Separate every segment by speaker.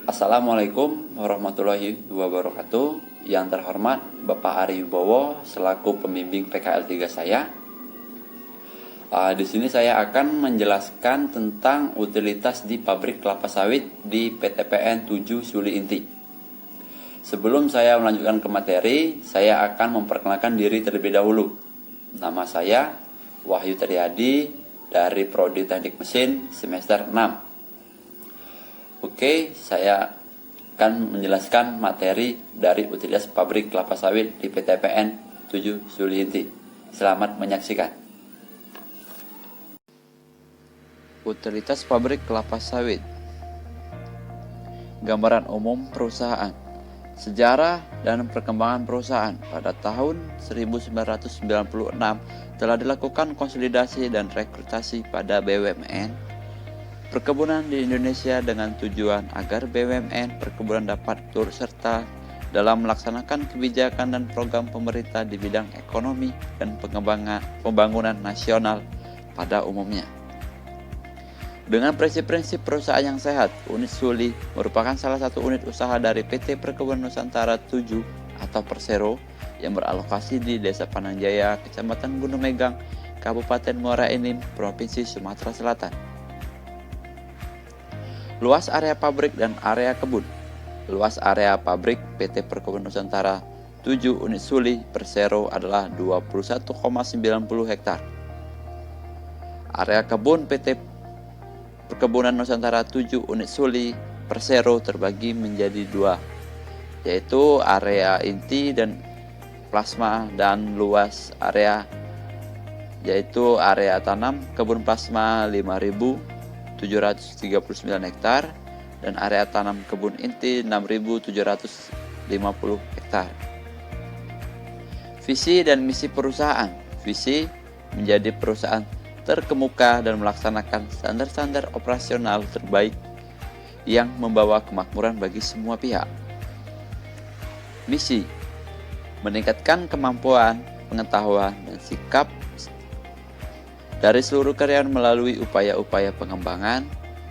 Speaker 1: Assalamualaikum warahmatullahi wabarakatuh. Yang terhormat Bapak Ari Wibowo selaku pembimbing PKL 3 saya. Di sini saya akan menjelaskan tentang utilitas di pabrik kelapa sawit di PTPN 7 Suli Inti. Sebelum saya melanjutkan ke materi, saya akan memperkenalkan diri terlebih dahulu. Nama saya Wahyu Triadi dari Prodi Teknik Mesin semester 6. Oke, saya akan menjelaskan materi dari utilitas pabrik kelapa sawit di PTPN 7 Suli Inti. Selamat menyaksikan. Utilitas pabrik kelapa sawit. Gambaran umum perusahaan. Sejarah dan perkembangan perusahaan. Pada tahun 1996 telah dilakukan konsolidasi dan rekrutasi pada BUMN perkebunan di Indonesia dengan tujuan agar BUMN perkebunan dapat turut serta dalam melaksanakan kebijakan dan program pemerintah di bidang ekonomi dan pembangunan nasional pada umumnya. Dengan prinsip-prinsip perusahaan yang sehat, unit Suli merupakan salah satu unit usaha dari PT Perkebunan Nusantara 7 atau Persero yang beralokasi di Desa Pananjaya, Kecamatan Gunung Megang, Kabupaten Muara Enim, Provinsi Sumatera Selatan. Luas area pabrik dan area kebun. Luas area pabrik PT Perkebunan Nusantara 7 unit Suli Persero adalah 21,90 hektar. Area kebun PT Perkebunan Nusantara 7 unit Suli Persero terbagi menjadi dua, yaitu area inti dan plasma, dan luas area yaitu area tanam kebun plasma 5.739 hektar dan area tanam kebun inti 6.750 hektar. Visi dan misi perusahaan. Visi menjadi perusahaan terkemuka dan melaksanakan standar-standar operasional terbaik yang membawa kemakmuran bagi semua pihak. Misi meningkatkan kemampuan, pengetahuan, dan sikap dari seluruh karyawan melalui upaya-upaya pengembangan,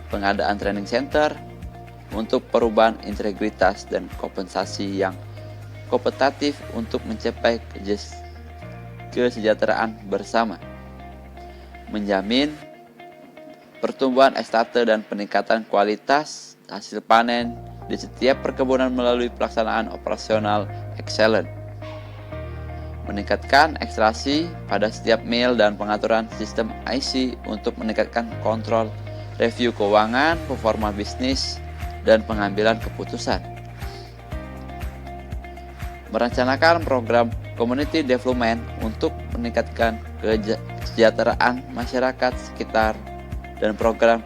Speaker 1: pengadaan training center untuk perubahan integritas dan kompensasi yang kompetitif untuk mencapai kesejahteraan bersama. Menjamin pertumbuhan estafet dan peningkatan kualitas hasil panen di setiap perkebunan melalui pelaksanaan operasional excellent. Meningkatkan ekstraksi pada setiap mil dan pengaturan sistem IC untuk meningkatkan kontrol, review keuangan, performa bisnis, dan pengambilan keputusan. Merencanakan program community development untuk meningkatkan kesejahteraan masyarakat sekitar dan program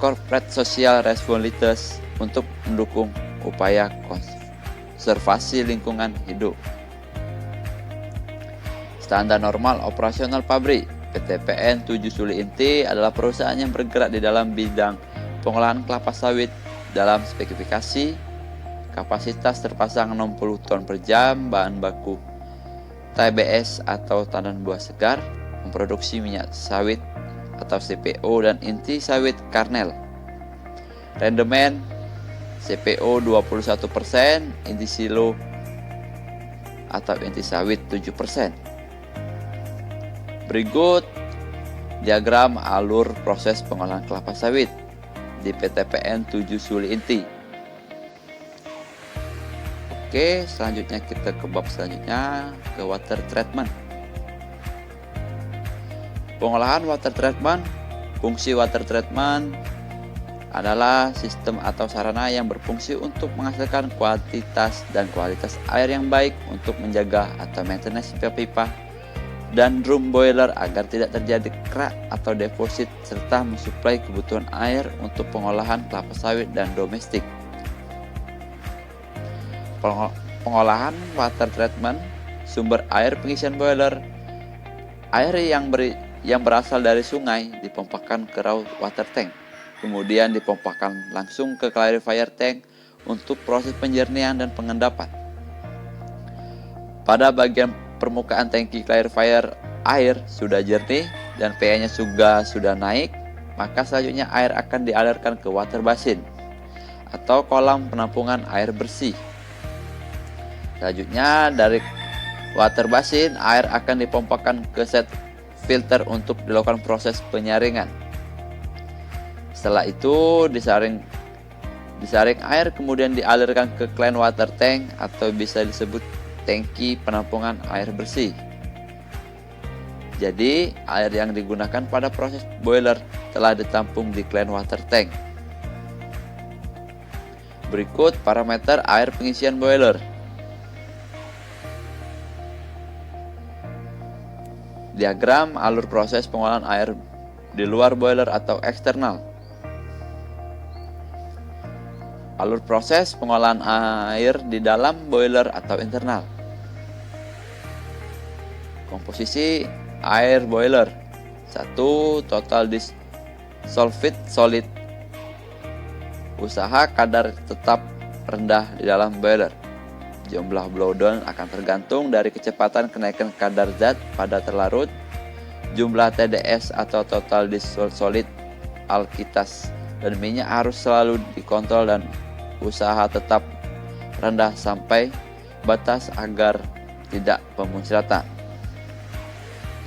Speaker 1: corporate social responsibilities untuk mendukung upaya konservasi lingkungan hidup. Standar normal operasional pabrik. PTPN 7 Suli Inti adalah perusahaan yang bergerak di dalam bidang pengolahan kelapa sawit dalam spesifikasi kapasitas terpasang 60 ton per jam bahan baku TBS atau tandan buah segar, memproduksi minyak sawit atau CPO dan inti sawit karnel. Rendemen CPO 21%, inti silo atau inti sawit 7%. Berikut diagram alur proses pengolahan kelapa sawit di PTPN 7 Suli Inti. Oke, selanjutnya kita ke bab selanjutnya, ke water treatment. Pengolahan water treatment. Fungsi water treatment adalah sistem atau sarana yang berfungsi untuk menghasilkan kuantitas dan kualitas air yang baik untuk menjaga atau maintenance pipa-pipa dan drum boiler agar tidak terjadi kerak atau deposit, serta mensuplai kebutuhan air untuk pengolahan kelapa sawit dan domestik. Pengolahan water treatment. Sumber air pengisian boiler. Air yang berasal dari sungai dipompakan ke raw water tank, kemudian dipompakan langsung ke clarifier tank untuk proses penjernihan dan pengendapan. Pada bagian permukaan tangki clarifier air sudah jernih dan pH-nya sudah naik, maka selanjutnya air akan dialirkan ke water basin atau kolam penampungan air bersih. Selanjutnya, dari water basin, air akan dipompakan ke set filter untuk dilakukan proses penyaringan. Setelah itu disaring air kemudian dialirkan ke clean water tank atau bisa disebut tangki penampungan air bersih. Jadi, air yang digunakan pada proses boiler telah ditampung di clean water tank. Berikut parameter air pengisian boiler. Diagram alur proses pengolahan air di luar boiler atau eksternal. Alur proses pengolahan air di dalam boiler atau internal. Komposisi air boiler. 1. Total dissolved solid. Usaha kadar tetap rendah di dalam boiler. Jumlah blowdown akan tergantung dari kecepatan kenaikan kadar zat pada terlarut, jumlah TDS atau total dissolved solid alkitas, dan minyak harus selalu dikontrol dan usaha tetap rendah sampai batas agar tidak pemuncratan.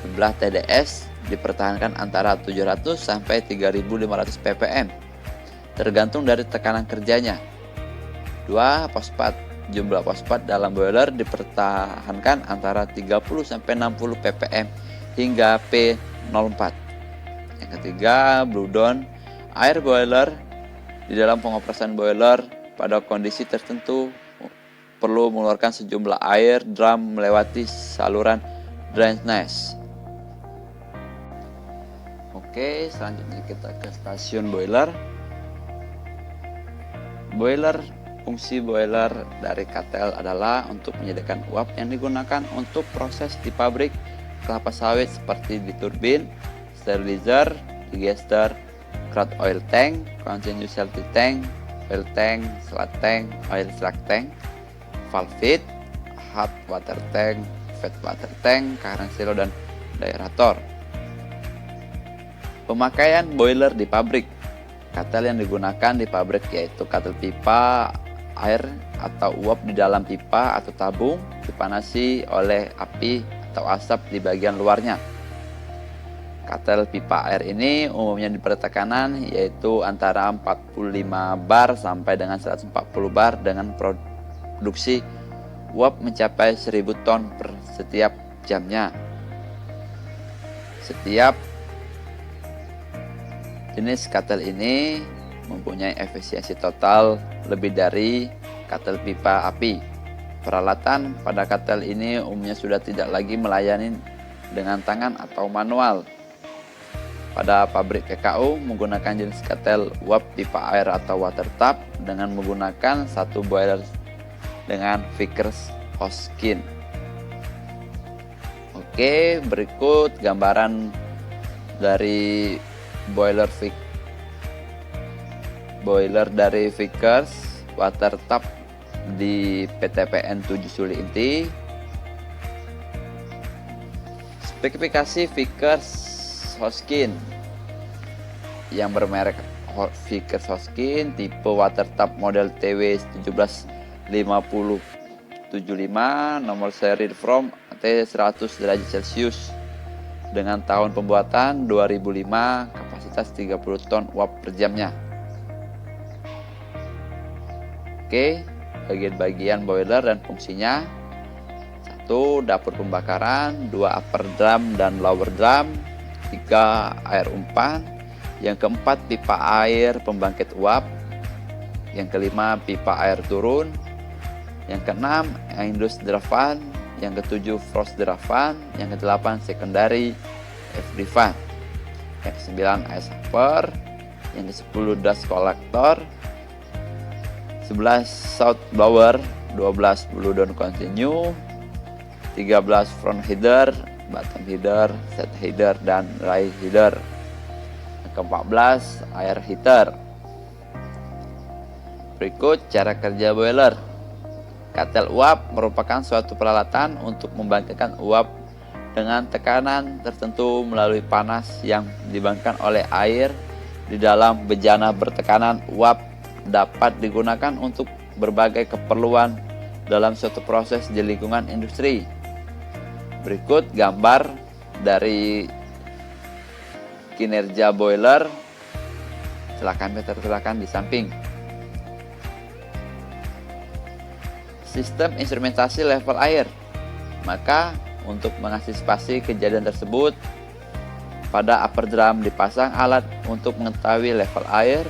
Speaker 1: Jumlah TDS dipertahankan antara 700 sampai 3500 ppm tergantung dari tekanan kerjanya. 2. Fosfat. Jumlah fosfat dalam boiler dipertahankan antara 30 sampai 60 ppm hingga P04. Yang ketiga, blowdown. Air boiler di dalam pengoperasian boiler pada kondisi tertentu perlu mengeluarkan sejumlah air drum melewati saluran drainage. Oke, selanjutnya kita ke stasiun boiler. Fungsi boiler dari KTL adalah untuk menyediakan uap yang digunakan untuk proses di pabrik kelapa sawit seperti di turbin, sterilizer, digester, crude oil tank, continuous healthy tank, oil tank, sludge tank, oil slug tank, valve feed, hot water tank, fed water tank, current silo, dan aerator. Pemakaian boiler di pabrik. Ketel yang digunakan di pabrik yaitu ketel pipa air atau uap di dalam pipa atau tabung dipanasi oleh api atau asap di bagian luarnya. Ketel pipa air ini umumnya diberi tekanan yaitu antara 45 bar sampai dengan 140 bar dengan produksi uap mencapai 1000 ton per setiap jamnya. Setiap jenis ketel ini mempunyai efisiensi total lebih dari ketel pipa api. Peralatan pada ketel ini umumnya sudah tidak lagi melayani dengan tangan atau manual. Pada pabrik PKU menggunakan jenis ketel uap pipa air atau water tap dengan menggunakan satu boiler dengan Vickers Hoskin. Oke, berikut gambaran dari boiler dari Vickers water tap di PTPN 7 Suli Inti. Spesifikasi Vickers Hoskin yang bermerek Vickers Hoskin tipe water tap model TW 175075, nomor seri from T100 derajat Celcius dengan tahun pembuatan 2005, kapasitas 30 ton uap per jamnya. Oke, bagian-bagian boiler dan fungsinya. 1. Dapur pembakaran, 2. Upper drum dan lower drum, 3. Air umpan, yang keempat pipa air pembangkit uap, yang kelima pipa air turun, yang keenam induced draft, yang ketujuh frost draft, yang kedelapan secondary FD fan, yang kesembilan ice hopper, yang ke-10 dust collector, 11 south blower, 12 blow down continue, 13 front header, bottom header, set header, dan right header. Yang ke-14 air heater. Berikut cara kerja boiler. Ketel uap merupakan suatu peralatan untuk membangkitkan uap dengan tekanan tertentu melalui panas yang dibangkitkan oleh air di dalam bejana bertekanan uap dapat digunakan untuk berbagai keperluan dalam suatu proses di lingkungan industri. Berikut gambar dari kinerja boiler. Silakan di samping. Sistem instrumentasi level air. Maka untuk mengantisipasi kejadian tersebut, pada upper drum dipasang alat untuk mengetahui level air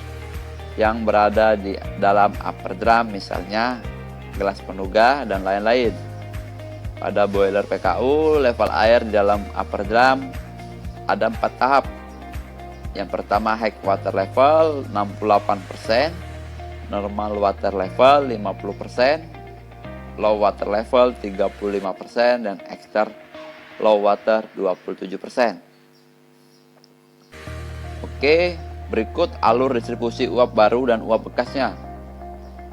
Speaker 1: yang berada di dalam upper drum, misalnya gelas penugah dan lain-lain. Pada boiler PKU, level air di dalam upper drum ada 4 tahap. Yang pertama, high water level 68%, normal water level 50%, low water level 35%, dan extra low water 27%. Oke, berikut alur distribusi uap baru dan uap bekasnya.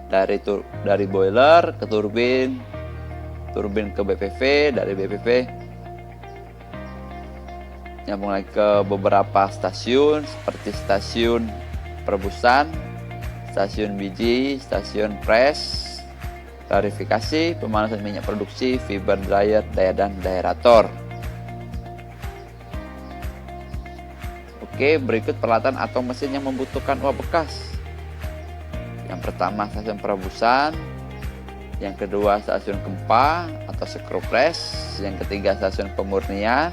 Speaker 1: Dari boiler ke turbin ke BPV, dari BPV nyambung lagi ke beberapa stasiun seperti stasiun perebusan, stasiun biji, stasiun press, klarifikasi, pemanasan minyak produksi, fiber dryer, dan daerator. Oke, berikut peralatan atau mesin yang membutuhkan uap bekas. Yang pertama, stasiun perebusan. Yang kedua, stasiun kempa atau screw press. Yang ketiga, stasiun pemurnian.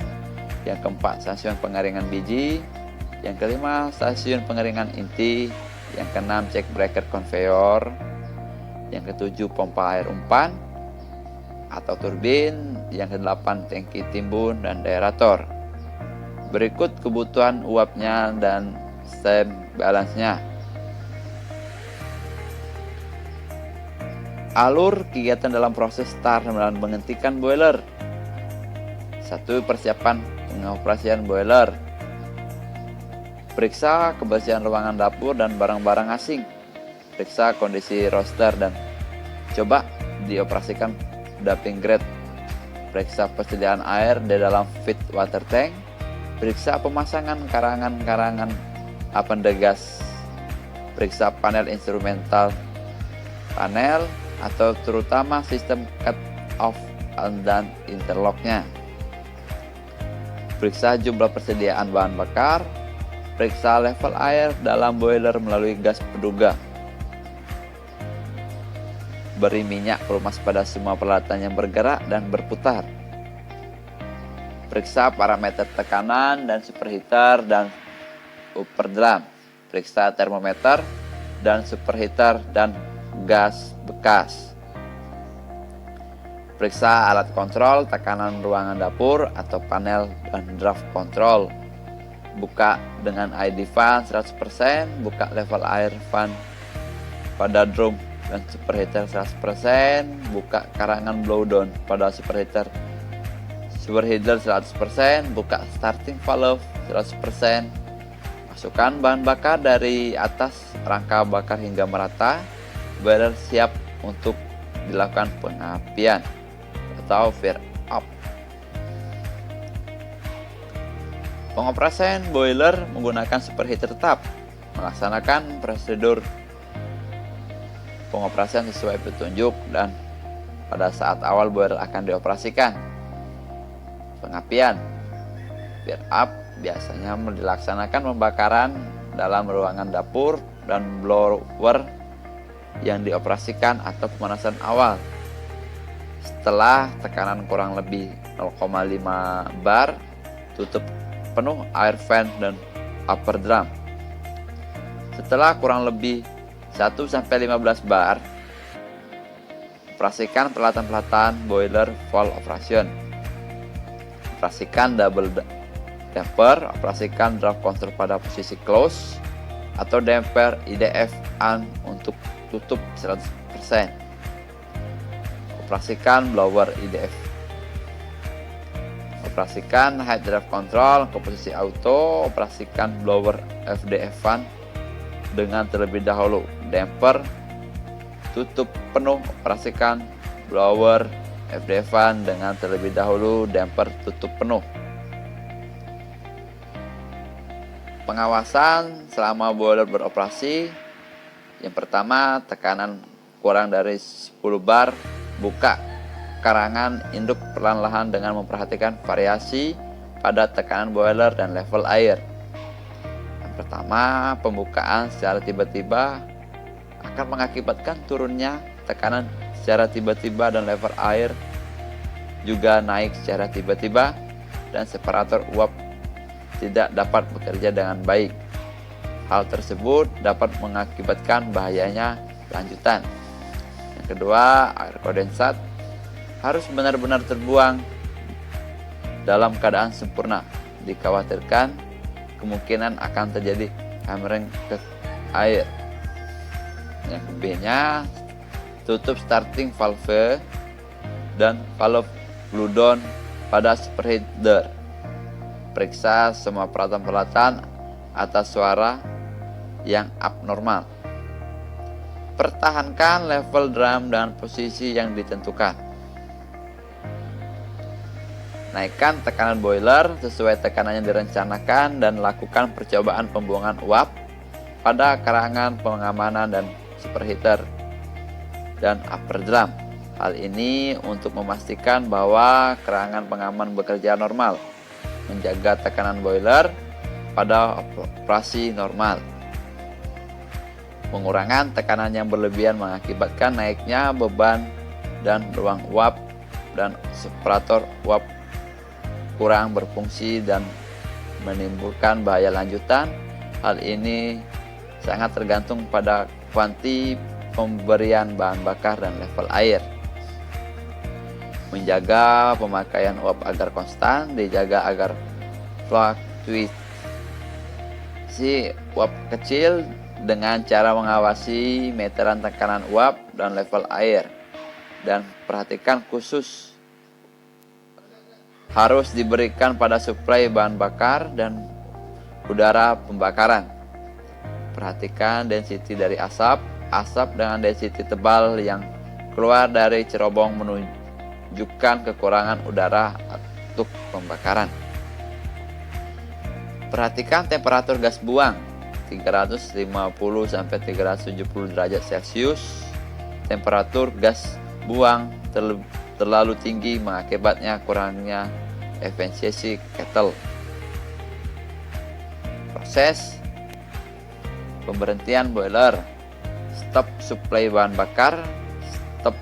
Speaker 1: Yang keempat, stasiun pengeringan biji. Yang kelima, stasiun pengeringan inti. Yang keenam, check breaker conveyor. Yang ketujuh, pompa air umpan atau turbin. Yang kedelapan, tangki timbun dan daerator. Berikut kebutuhan uapnya dan stem balance-nya. Alur kegiatan dalam proses start dan menghentikan boiler. 1. Persiapan pengoperasian boiler. Periksa kebersihan ruangan dapur dan barang-barang asing. Periksa kondisi roster dan coba dioperasikan dumping grade. Periksa persediaan air di dalam feed water tank. Periksa pemasangan karangan pendegas. Periksa panel instrumental panel atau terutama sistem cut off dan interlocknya. Periksa jumlah persediaan bahan bakar. Periksa level air dalam boiler melalui gas peduga. Beri minyak pelumas pada semua peralatan yang bergerak dan berputar. Periksa parameter tekanan dan superheater dan upper drum. Periksa termometer dan superheater dan gas bekas. Periksa alat kontrol tekanan ruangan dapur atau panel dan draft control. Buka dengan ID fan 100%, buka level air fan pada drum dan superheater 100%, buka karangan blowdown pada superheater 100%, buka starting valve 100%. Masukkan bahan bakar dari atas rangka bakar hingga merata. Boiler siap untuk dilakukan pengapian atau fire up. Pengoperasian boiler menggunakan superheater tetap. Melaksanakan prosedur pengoperasian sesuai petunjuk dan pada saat awal boiler akan dioperasikan. Pengapian fire up biasanya dilaksanakan pembakaran dalam ruangan dapur dan blower yang dioperasikan atau pemanasan awal. Setelah tekanan kurang lebih 0,5 bar, tutup penuh air fan dan upper drum. Setelah kurang lebih 1-15 bar, operasikan peralatan boiler full operation. Operasikan double damper, operasikan draft control pada posisi close atau damper IDF on untuk tutup 100%. Operasikan blower IDF. Operasikan high drive control ke posisi auto. Operasikan blower FDF fan dengan terlebih dahulu damper tutup penuh. Operasikan blower FDF fan dengan terlebih dahulu damper tutup penuh. Pengawasan selama boiler beroperasi. Yang pertama, tekanan kurang dari 10 bar, buka karangan induk perlahan-lahan dengan memperhatikan variasi pada tekanan boiler dan level air. Yang pertama, pembukaan secara tiba-tiba akan mengakibatkan turunnya tekanan secara tiba-tiba dan level air juga naik secara tiba-tiba dan separator uap tidak dapat bekerja dengan baik. Hal tersebut dapat mengakibatkan bahayanya lanjutan. Yang kedua, air kondensat harus benar-benar terbuang dalam keadaan sempurna. Dikhawatirkan kemungkinan akan terjadi hammering ke air. Yang B-nya, tutup starting valve dan valve blow down pada superheater. Periksa semua peralatan-peralatan atas suara yang abnormal. Pertahankan level drum dan posisi yang ditentukan. Naikkan tekanan boiler sesuai tekanan yang direncanakan dan lakukan percobaan pembuangan uap pada karangan pengamanan dan superheater dan upper drum. Hal ini untuk memastikan bahwa kerangan pengaman bekerja normal, menjaga tekanan boiler pada operasi normal. Pengurangan tekanan yang berlebihan mengakibatkan naiknya beban dan ruang uap dan separator uap kurang berfungsi dan menimbulkan bahaya lanjutan. Hal ini sangat tergantung pada kuanti pemberian bahan bakar dan level air. Menjaga pemakaian uap agar konstan, dijaga agar fluktuasi uap kecil dengan cara mengawasi meteran tekanan uap dan level air, dan perhatikan khusus harus diberikan pada suplai bahan bakar dan udara pembakaran. Perhatikan density dari asap dengan density tebal yang keluar dari cerobong menunjukkan kekurangan udara untuk pembakaran. Perhatikan temperatur gas buang 350 sampai 370 derajat Celcius. Temperatur gas buang terlalu tinggi mengakibatnya kurangnya efisiensi kettle. Proses pemberhentian boiler: stop suplai bahan bakar, stop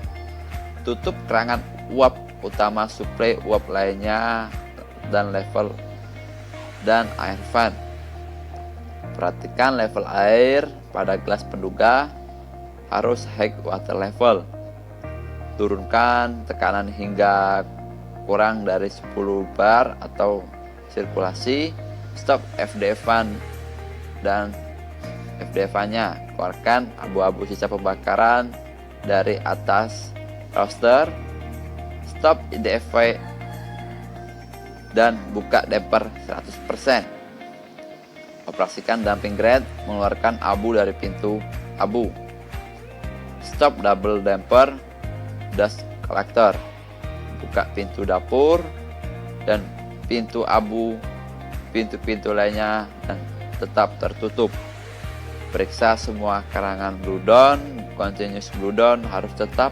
Speaker 1: tutup kerangan uap utama suplai uap lainnya dan level dan air fan. Perhatikan level air pada gelas penduga harus high water level. Turunkan tekanan hingga kurang dari 10 bar atau sirkulasi. Stop FDF-an dan FDF-nya. Keluarkan abu-abu sisa pembakaran dari atas roster. Stop IDF dan buka damper 100%. Operasikan dumping grade, mengeluarkan abu dari pintu abu. Stop double damper dust collector. Buka pintu dapur dan pintu abu, pintu-pintu lainnya dan tetap tertutup. Periksa semua karangan blue down, continuous blue down harus tetap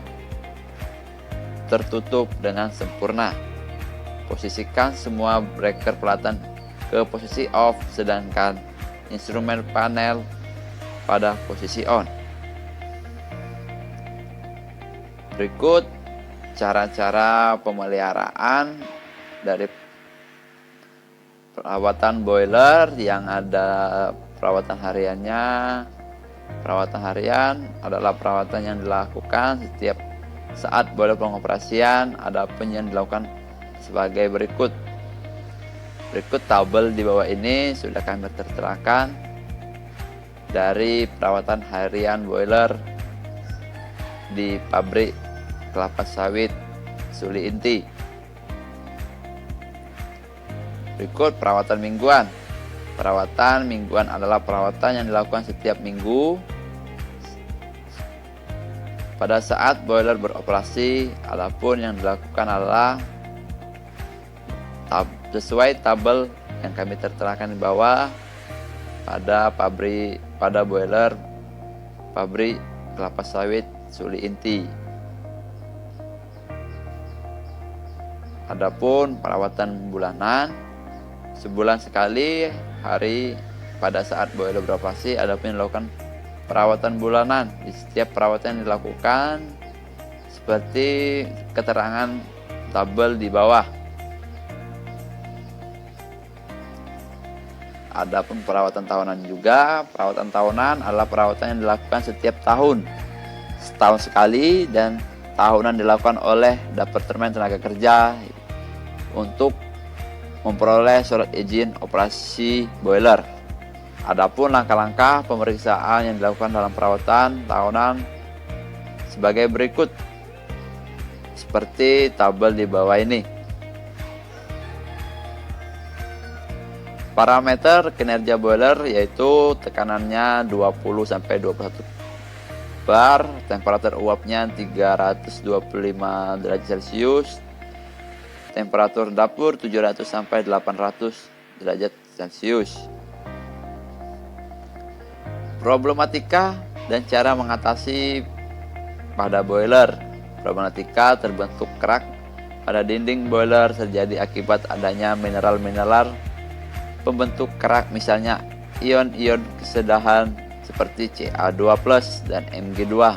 Speaker 1: tertutup dengan sempurna. Posisikan semua breaker peralatan ke posisi off, sedangkan instrumen panel pada posisi on. Berikut cara-cara pemeliharaan dari perawatan boiler yang ada perawatan hariannya. Perawatan harian adalah perawatan yang dilakukan setiap saat boiler pengoperasian. Adapun yang dilakukan sebagai berikut. Berikut tabel di bawah ini sudah kami terterakan dari perawatan harian boiler di pabrik kelapa sawit Suli Inti. Berikut perawatan mingguan. Perawatan mingguan adalah perawatan yang dilakukan setiap minggu pada saat boiler beroperasi. Adapun yang dilakukan adalah sesuai tabel yang kami terterakan di bawah pada boiler pabrik kelapa sawit Suli Inti. Adapun perawatan bulanan, sebulan sekali hari pada saat boiler beroperasi, adapun dilakukan perawatan bulanan. Di setiap perawatan yang dilakukan seperti keterangan tabel di bawah. Adapun perawatan tahunan juga, perawatan tahunan adalah perawatan yang dilakukan setiap tahun, setahun sekali, dan tahunan dilakukan oleh Departemen Tenaga Kerja untuk memperoleh surat izin operasi boiler. Adapun langkah-langkah pemeriksaan yang dilakukan dalam perawatan tahunan sebagai berikut, seperti tabel di bawah ini. Parameter kinerja boiler yaitu tekanannya 20-21 bar, temperatur uapnya 325 derajat Celcius, temperatur dapur 700-800 derajat Celcius. Problematika dan cara mengatasi pada boiler. Problematika: terbentuk kerak pada dinding boiler terjadi akibat adanya mineral-mineral pembentuk kerak, misalnya ion-ion kesedahan seperti Ca2+ dan Mg2,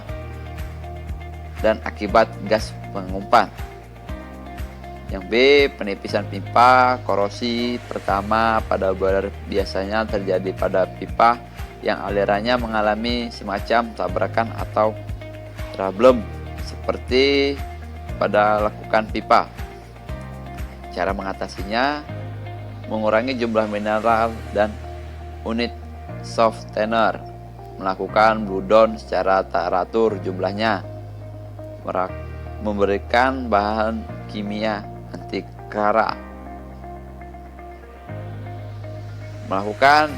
Speaker 1: dan akibat gas pengumpan. Yang B, penipisan pipa. Korosi pertama pada boiler biasanya terjadi pada pipa yang alirannya mengalami semacam tabrakan atau problem, seperti pada lekukan pipa. Cara mengatasinya: mengurangi jumlah mineral dan unit softener, melakukan blue down secara teratur jumlahnya, memberikan bahan kimia anti karat, melakukan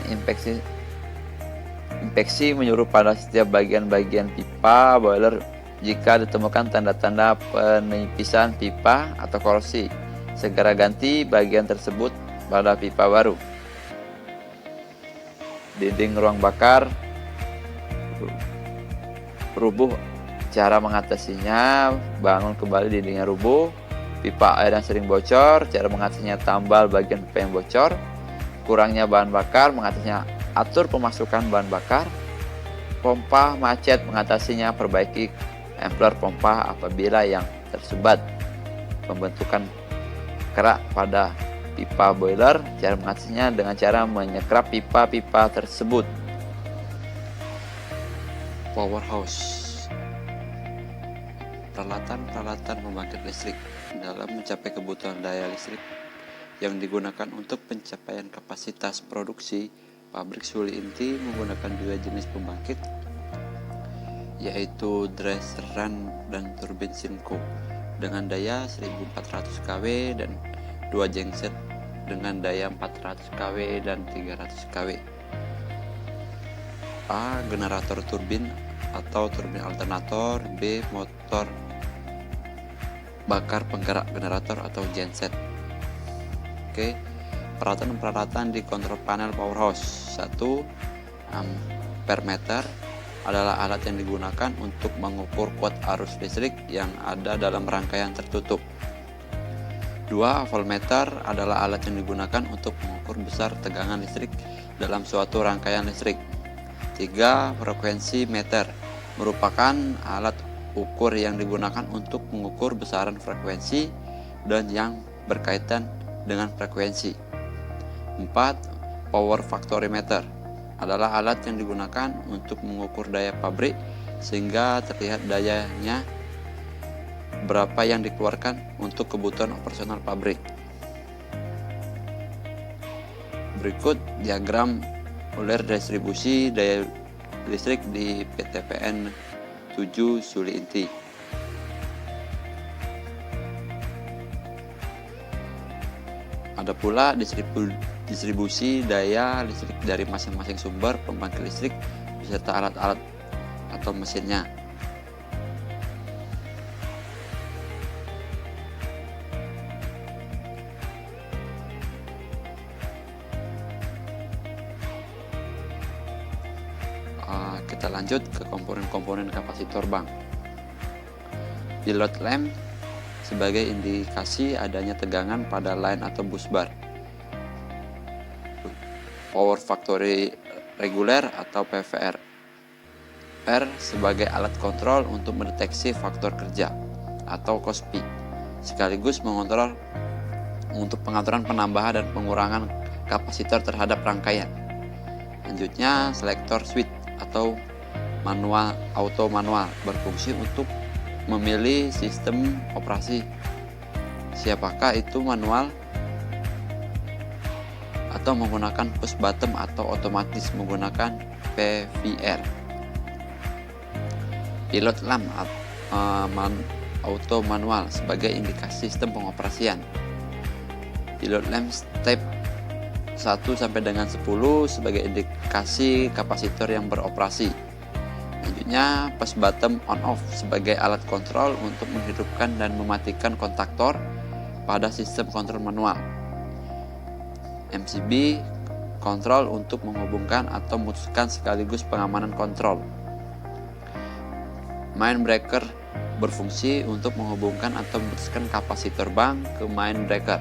Speaker 1: inspeksi menyeluruh pada setiap bagian-bagian pipa boiler. Jika ditemukan tanda-tanda penipisan pipa atau korosi, segera ganti bagian tersebut pada pipa baru. Dinding ruang bakar rubuh. Cara mengatasinya: bangun kembali dindingnya rubuh. Pipa air yang sering bocor, cara mengatasinya: tambal bagian pipa yang bocor. Kurangnya bahan bakar, mengatasinya: atur pemasukan bahan bakar. Pompa macet, mengatasinya: perbaiki empler pompa apabila yang tersumbat. Pembentukan kerak pada pipa boiler, cara mengatasinya dengan cara menyekrap pipa-pipa tersebut. Powerhouse. Peralatan-peralatan pembangkit listrik dalam mencapai kebutuhan daya listrik yang digunakan untuk pencapaian kapasitas produksi. Pabrik Suli Inti menggunakan dua jenis pembangkit, yaitu Dresser-Rand dan turbin Simco dengan daya 1400 kW dan dua genset dengan daya 400 kW dan 300 kW. A. Generator turbin atau turbin alternator. B. Motor bakar penggerak generator atau genset. Oke, peralatan-peralatan di kontrol panel powerhouse. 1. Ampermeter adalah alat yang digunakan untuk mengukur kuat arus listrik yang ada dalam rangkaian tertutup. 2. Voltmeter adalah alat yang digunakan untuk mengukur besar tegangan listrik dalam suatu rangkaian listrik. 3. Frekuensi meter merupakan alat ukur yang digunakan untuk mengukur besaran frekuensi dan yang berkaitan dengan frekuensi. 4. Power factorymeter adalah alat yang digunakan untuk mengukur daya pabrik sehingga terlihat dayanya berapa yang dikeluarkan untuk kebutuhan operasional pabrik. Berikut diagram uler distribusi daya listrik di PTPN 7 Suli Inti. Ada pula distribusi daya listrik dari masing-masing sumber pembangkit listrik beserta alat-alat atau mesinnya. Kita lanjut ke komponen-komponen kapasitor bank. Pilot lamp sebagai indikasi adanya tegangan pada line atau bus bar. Power factory reguler atau PVR. R sebagai alat kontrol untuk mendeteksi faktor kerja atau KOSPI, sekaligus mengontrol untuk pengaturan penambahan dan pengurangan kapasitor terhadap rangkaian. Selanjutnya, selektor switch atau auto manual berfungsi untuk memilih sistem operasi, siapakah itu manual atau menggunakan push button atau otomatis menggunakan PVR. Pilot lamp auto manual sebagai indikasi sistem pengoperasian. Pilot lamp step 1 sampai dengan 10 sebagai indikasi kapasitor yang beroperasi. Selanjutnya, push button on off sebagai alat kontrol untuk menghidupkan dan mematikan kontaktor pada sistem kontrol manual. MCB kontrol untuk menghubungkan atau memutuskan sekaligus pengamanan kontrol. Main breaker berfungsi untuk menghubungkan atau memutuskan kapasitor bank ke main breaker.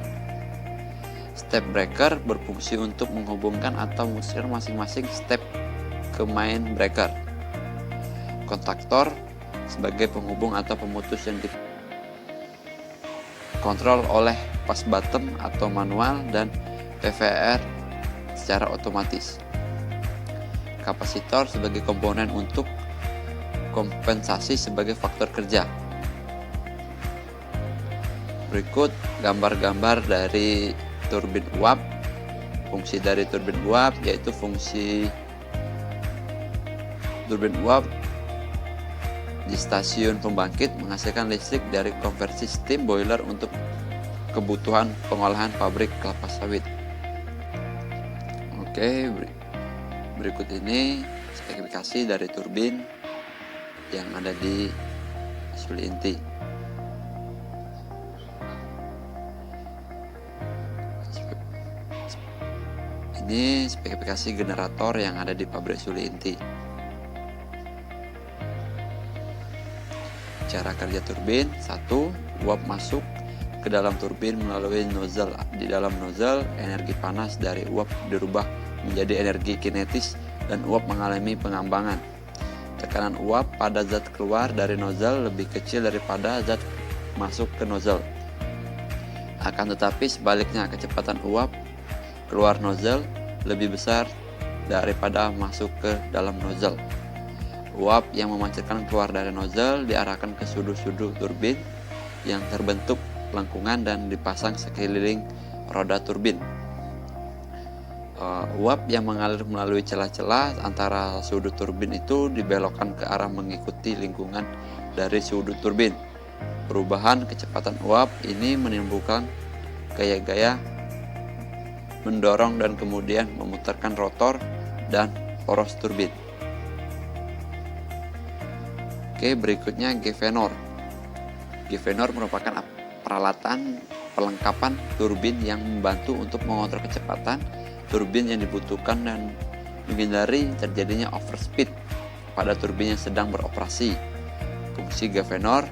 Speaker 1: Step breaker berfungsi untuk menghubungkan atau memutuskan masing-masing step ke main breaker. Kontaktor sebagai penghubung atau pemutus yang dikontrol oleh push button atau manual dan PVR secara otomatis. Kapasitor sebagai komponen untuk kompensasi sebagai faktor kerja. Berikut gambar-gambar dari turbin uap. Fungsi dari turbin uap yaitu fungsi turbin uap di stasiun pembangkit menghasilkan listrik dari konversi steam boiler untuk kebutuhan pengolahan pabrik kelapa sawit. Oke, berikut ini spesifikasi dari turbin yang ada di suli inti. Ini spesifikasi generator yang ada di pabrik suli inti. Cara kerja turbin: 1. Uap masuk ke dalam turbin melalui nozzle. Di dalam nozzle, energi panas dari uap dirubah menjadi energi kinetis dan uap mengalami pengembangan. Tekanan uap pada zat keluar dari nozzle lebih kecil daripada zat masuk ke nozzle. Akan tetapi sebaliknya, kecepatan uap keluar nozzle lebih besar daripada masuk ke dalam nozzle. Uap yang memancarkan keluar dari nozzle diarahkan ke sudut-sudut turbin yang terbentuk lengkungan dan dipasang sekeliling roda turbin. Uap yang mengalir melalui celah-celah antara sudut turbin itu dibelokkan ke arah mengikuti lingkungan dari sudut turbin. Perubahan kecepatan uap ini menimbulkan gaya-gaya mendorong dan kemudian memutarkan rotor dan poros turbin. Oke, berikutnya gevenor. Gevenor merupakan peralatan perlengkapan turbin yang membantu untuk mengontrol kecepatan turbin yang dibutuhkan dan menghindari terjadinya overspeed pada turbin yang sedang beroperasi. Fungsi gevenor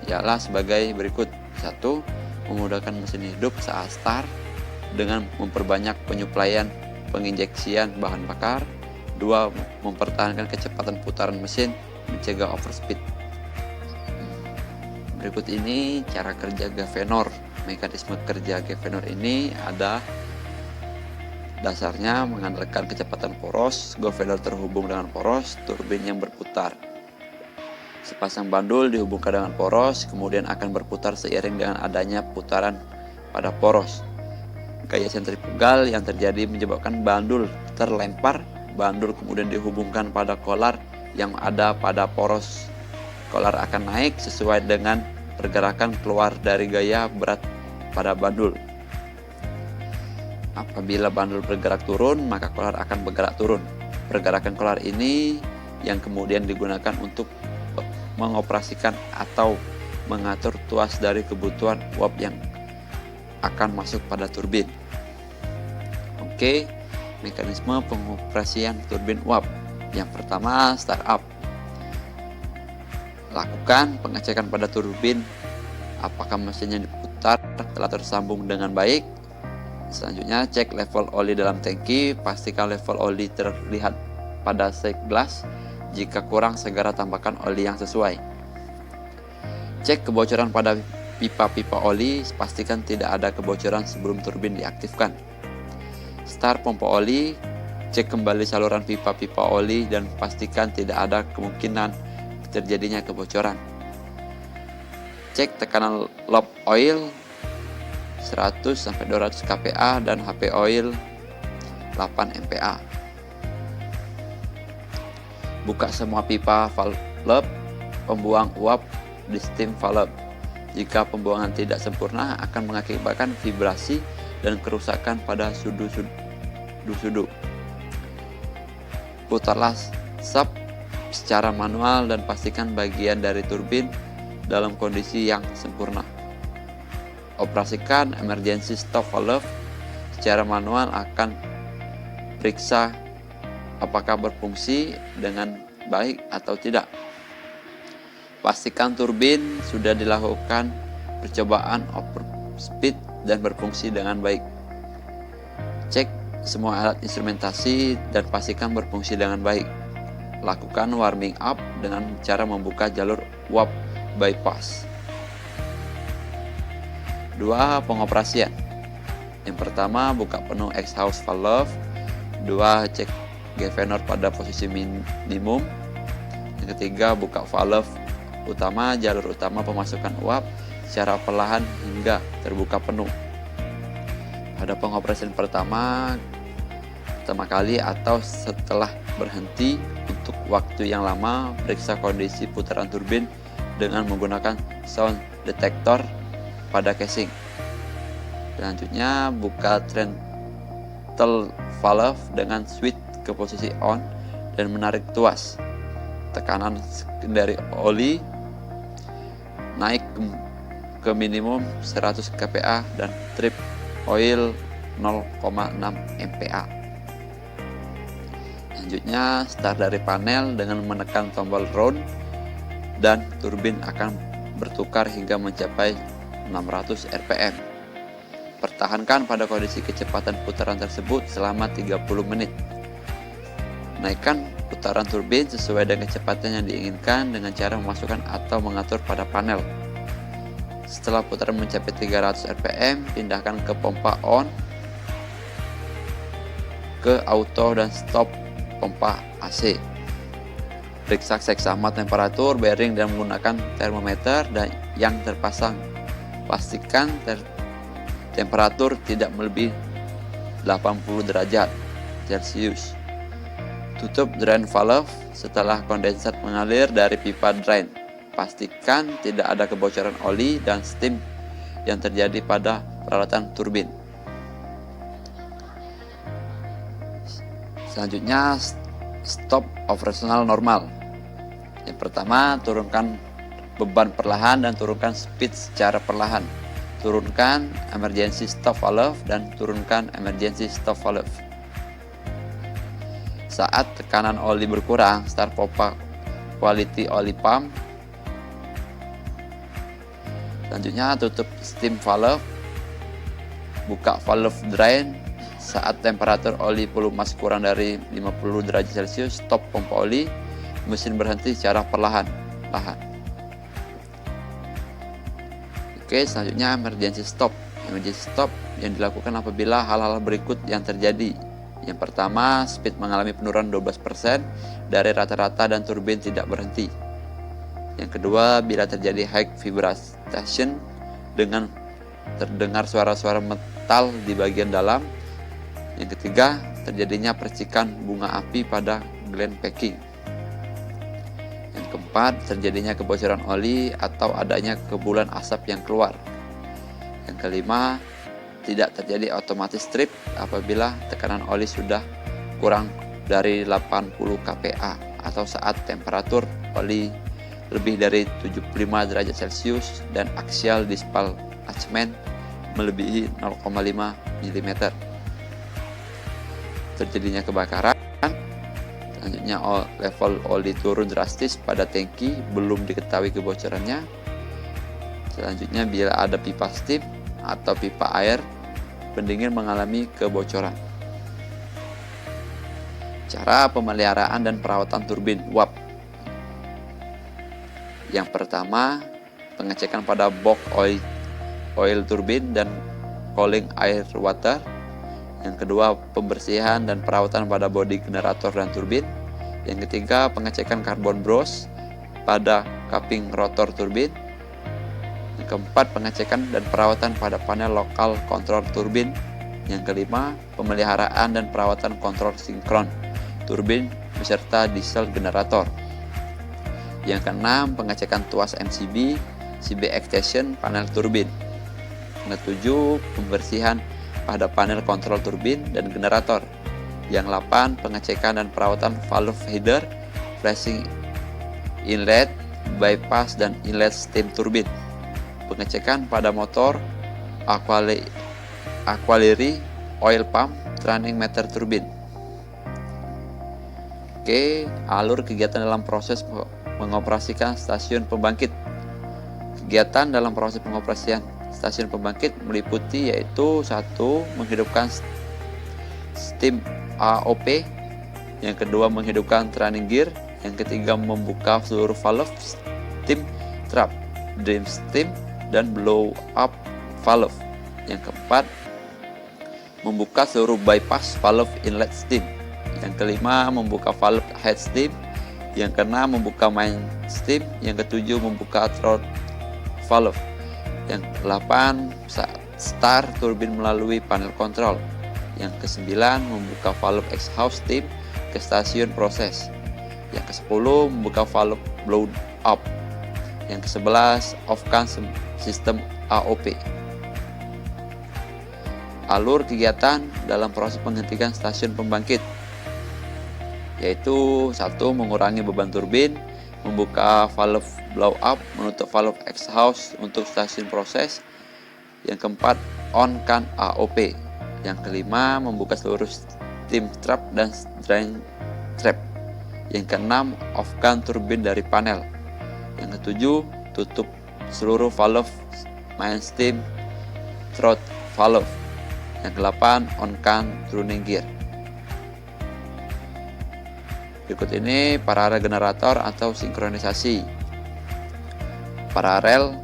Speaker 1: ialah sebagai berikut. 1. Memudahkan mesin hidup saat start dengan memperbanyak penyuplaian penginjeksian bahan bakar. 2. Mempertahankan kecepatan putaran mesin, mencegah overspeed. Berikut ini cara kerja gevenor. Mekanisme kerja gevenor ini ada dasarnya mengandalkan kecepatan poros. Gevenor terhubung dengan poros turbin yang berputar. Sepasang bandul dihubungkan dengan poros, kemudian akan berputar seiring dengan adanya putaran pada poros. Gaya sentrifugal yang terjadi menyebabkan bandul terlempar. Bandul kemudian dihubungkan pada kolar yang ada pada poros. Kolar akan naik sesuai dengan pergerakan keluar dari gaya berat pada bandul. Apabila bandul bergerak turun, maka kolar akan bergerak turun. Pergerakan kolar ini yang kemudian digunakan untuk mengoperasikan atau mengatur tuas dari kebutuhan uap yang akan masuk pada turbin. Oke, mekanisme pengoperasian turbin uap. Yang pertama, startup. Lakukan pengecekan pada turbin, apakah mesinnya diputar telah tersambung dengan baik. Selanjutnya, cek level oli dalam tangki, pastikan level oli terlihat pada shake glass. Jika kurang, segera tambahkan oli yang sesuai. Cek kebocoran pada pipa-pipa oli, pastikan tidak ada kebocoran sebelum turbin diaktifkan. Start pompa oli, cek kembali saluran pipa-pipa oli dan pastikan tidak ada kemungkinan terjadinya kebocoran. Cek tekanan lob oil 100-200 kPa dan HP oil 8 MPa. Buka semua pipa valve pembuang uap di steam valve. Jika pembuangan tidak sempurna akan mengakibatkan vibrasi dan kerusakan pada sudu-sudu. Putarlah sub secara manual dan pastikan bagian dari turbin dalam kondisi yang sempurna. Operasikan emergency stop valve secara manual, akan periksa apakah berfungsi dengan baik atau tidak. Pastikan turbin sudah dilakukan percobaan overspeed dan berfungsi dengan baik. Cek semua alat instrumentasi dan pastikan berfungsi dengan baik. Lakukan warming up dengan cara membuka jalur uap bypass. 2. Pengoperasian. Yang pertama, buka penuh exhaust valve. 2. Cek governor pada posisi minimum. Yang ketiga, buka valve utama, jalur utama pemasukan uap secara perlahan hingga terbuka penuh. Pada pengoperasian pertama kali atau setelah berhenti untuk waktu yang lama, periksa kondisi putaran turbin dengan menggunakan sound detector pada casing. Selanjutnya, buka throttle valve dengan switch ke posisi on dan menarik tuas. Tekanan sekunderi oli naik ke minimum 100 kPa dan trip oil 0,6 MPa. Selanjutnya, start dari panel dengan menekan tombol round dan turbin akan bertukar hingga mencapai 600 rpm. Pertahankan pada kondisi kecepatan putaran tersebut selama 30 menit. Naikkan putaran turbin sesuai dengan kecepatan yang diinginkan dengan cara memasukkan atau mengatur pada panel. Setelah putaran mencapai 300 rpm, pindahkan ke pompa on, ke auto dan stop pompa AC. Periksa seksama temperatur bearing dan menggunakan termometer dan yang terpasang. Pastikan temperatur tidak melebihi 80 derajat Celcius. Tutup drain valve setelah kondensat mengalir dari pipa drain. Pastikan tidak ada kebocoran oli dan steam yang terjadi pada peralatan turbin. Selanjutnya, stop operasional normal. Yang pertama, turunkan beban perlahan dan turunkan speed secara perlahan. Turunkan emergency stop valve dan turunkan emergency stop valve. Saat tekanan oli berkurang, start pompa quality oli pump. Selanjutnya, tutup steam valve. Buka valve drain. Saat temperatur oli pelumas kurang dari 50 derajat Celcius, stop pompa oli. Mesin berhenti secara perlahan. Oke, selanjutnya emergency stop. Emergency stop yang dilakukan apabila hal-hal berikut yang terjadi. Yang pertama, speed mengalami penurunan 12% dari rata-rata dan turbin tidak berhenti. Yang kedua, bila terjadi high vibration dengan terdengar suara-suara metal di bagian dalam. Yang ketiga, terjadinya percikan bunga api pada gland packing. Yang keempat, terjadinya kebocoran oli atau adanya kepulan asap yang keluar. Yang kelima, tidak terjadi otomatis trip apabila tekanan oli sudah kurang dari 80 kPa atau saat temperatur oli lebih dari 75 derajat Celcius dan axial displacement melebihi 0,5 mm. Terjadinya kebakaran. Selanjutnya, selanjutnya level oli turun drastis pada tangki, belum diketahui kebocorannya. Selanjutnya bila ada pipa steam atau pipa air pendingin mengalami kebocoran. Cara pemeliharaan dan perawatan turbin uap. Yang pertama, pengecekan pada box oil turbin dan cooling air water. Yang kedua, pembersihan dan perawatan pada bodi generator dan turbin. Yang ketiga, pengecekan karbon brush pada cupping rotor turbin. Yang keempat, pengecekan dan perawatan pada panel lokal kontrol turbin. Yang kelima, pemeliharaan dan perawatan kontrol sinkron turbin beserta diesel generator. Yang keenam, pengecekan tuas MCB, CB extension panel turbin. Yang ketujuh, pembersihan pada panel kontrol turbin dan generator. Yang 8, pengecekan dan perawatan valve header, flashing inlet, bypass dan inlet steam turbin. Pengecekan pada motor, aqualery, oil pump, running meter turbin. Oke, alur kegiatan dalam proses mengoperasikan stasiun pembangkit. Kegiatan dalam proses pengoperasian stasiun pembangkit meliputi yaitu 1. Menghidupkan steam AOP. Yang kedua, menghidupkan running gear. Yang ketiga, membuka seluruh valve steam trap, drain steam, dan blow up valve. Yang keempat, membuka seluruh bypass valve inlet steam. Yang kelima, membuka valve head steam. Yang keenam, membuka main steam. Yang ketujuh, membuka throat valve. Yang ke-8, start turbin melalui panel kontrol. Yang ke-9, membuka valve exhaust steam ke stasiun proses. Yang ke-10, membuka valve blow up. Yang ke-11, off-kan sistem AOP. Alur kegiatan dalam proses penghentian stasiun pembangkit yaitu 1. Mengurangi beban turbin, membuka valve blow up, menutup valve exhaust untuk stasiun proses. Yang keempat, on-kan AOP. Yang kelima, membuka seluruh steam trap dan drain trap. Yang keenam, off-kan turbin dari panel. Yang ketujuh, tutup seluruh valve main steam throat valve. Yang ke-8, on-kan running gear. Berikut ini paralel generator atau sinkronisasi. Paralel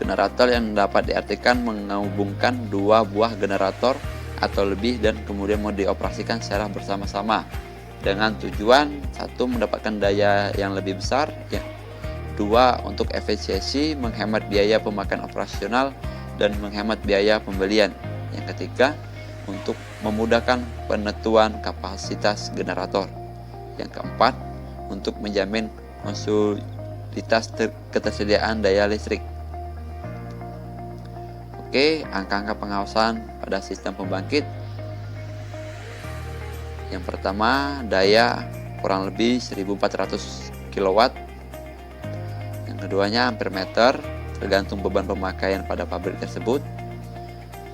Speaker 1: generator yang dapat diartikan menghubungkan dua buah generator atau lebih dan kemudian mau dioperasikan secara bersama-sama dengan tujuan 1. Mendapatkan daya yang lebih besar, 2. Untuk efisiensi, menghemat biaya pemakaian operasional dan menghemat biaya pembelian. Yang ketiga, untuk memudahkan penentuan kapasitas generator. Yang keempat, untuk menjamin konsoliditas ketersediaan daya listrik. Oke, angka-angka pengawasan pada sistem pembangkit. Yang pertama, daya kurang lebih 1400 kW. Yang keduanya, ampere meter, tergantung beban pemakaian pada pabrik tersebut.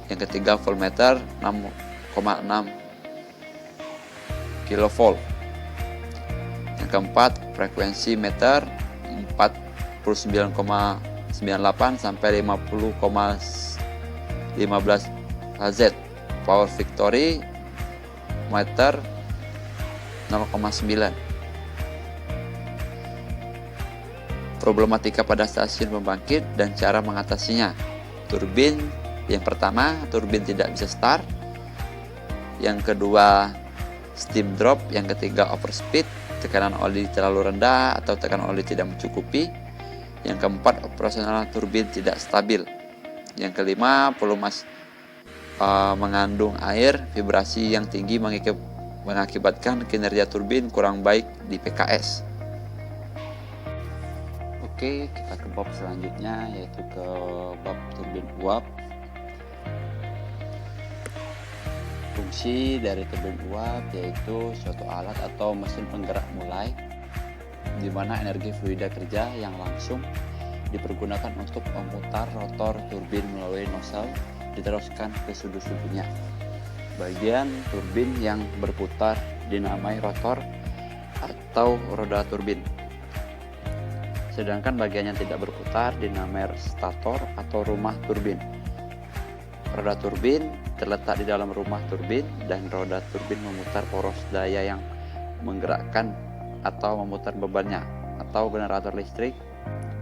Speaker 1: Yang ketiga, voltmeter 6,6 kV. Yang keempat, frekuensi meter 49,98 sampai 50,15 Hz. Power Victory meter 0,9. Problematika pada stasiun pembangkit dan cara mengatasinya. Turbin yang pertama, turbin tidak bisa start. Yang kedua, steam drop. Yang ketiga, overspeed, tekanan oli terlalu rendah atau tekanan oli tidak mencukupi. Yang keempat, operasional turbin tidak stabil. Yang kelima, volume mengandung air, vibrasi yang tinggi mengakibatkan kinerja turbin kurang baik di PKS. Oke, kita ke bab selanjutnya, yaitu ke bab turbin uap. Fungsi dari turbin uap yaitu suatu alat atau mesin penggerak mulai, di mana energi fluida kerja yang langsung dipergunakan untuk memutar rotor turbin melalui nozzle diteruskan ke sudut-sudutnya. Bagian turbin yang berputar dinamai rotor atau roda turbin. Sedangkan bagian yang tidak berputar dinamai stator atau rumah turbin. Roda turbin terletak di dalam rumah turbin dan roda turbin memutar poros daya yang menggerakkan atau memutar bebannya atau generator listrik,